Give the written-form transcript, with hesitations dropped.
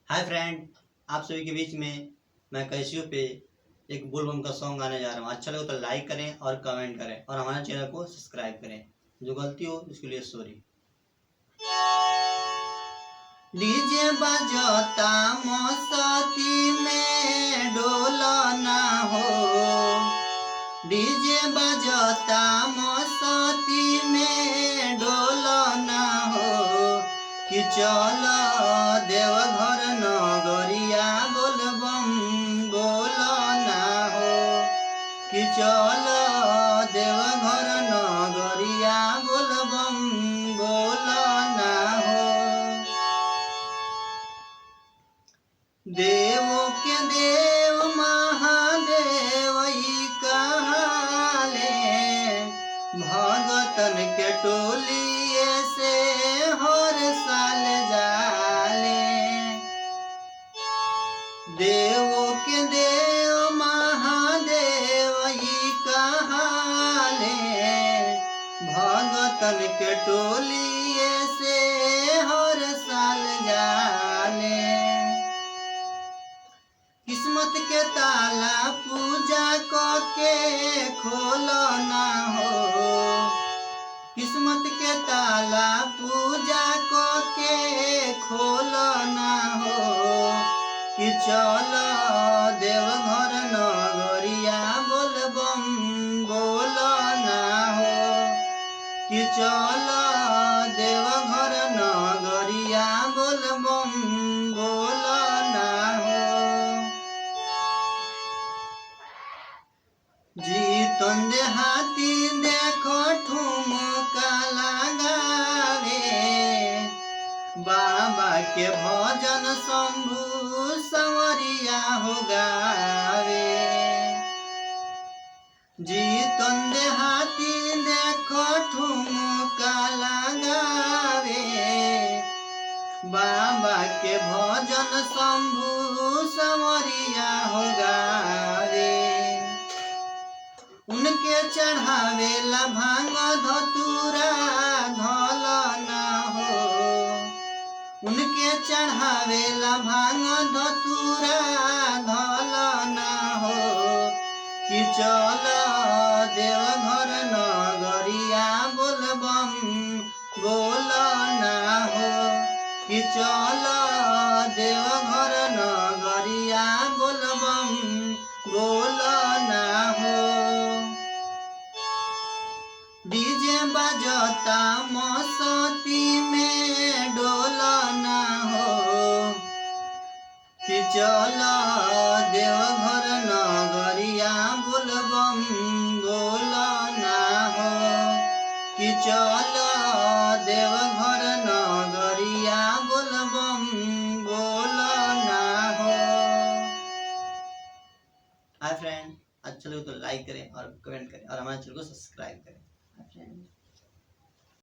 Hi friend, आप सभी के बीच में मैं कैसियो पे एक बोलबम का सॉन्ग गाने जा रहा हूँ। अच्छा लगे तो लाइक करें और कमेंट करें और हमारे चैनल को सब्सक्राइब करें। जो गलती हो उसके लिए सॉरी। डीजे बजता मस्ती में डोला ना हो, डीजे बजता मस्ती में डोला ना हो, कि चलो देवघर नगरिया बोलबम बोला ना हो, कि चलो देवघर नगरिया बोलबम बोला ना हो। देवों के देव महादेव ई कहाले, भगतन के टोलिए से हर साल जाले। देवों के देव महादेव ई कहाले, भगतन के टोलिए से हर साल जाले। किस्मत के ताला पूजा के खोलो ना हो, किस्मत के ताला पूजा के खोलो ना हो, कि चलो देवघर नगरिया बोलबम बोलो ना हो, कि चलो देवघर नगरिया बोलबम बोलो ना हो। जीतन देहाती देखो ठुमका लगावे, बाबा के भजन शंभू संवरिया हो गावे। जीतन देहाती देखो ठुमका लगावे, बाबा के भजन शंभू संवरिया हो गावे। उनके चढ़ावेला भांग धतूरा धल ना हो, उनके चढ़ावेला भांग धतूरा धल ना हो, कि चलो देवघर नगरिया बोलबम बोलो ना हो, कि चलो देवघर नगरिया बोलबम बोलो ना हो। डीजे बजता मस्ती में डोला ना हो, कि चलो देवघर नगरिया बोलबम बोलो ना हो, कि चलो देवघर नगरिया बोलबम बोलो ना हो। हाय फ्रेंड, अच्छा लगे तो लाइक करें और कमेंट करें और हमारे चैनल को सब्सक्राइब करें। Hi friend.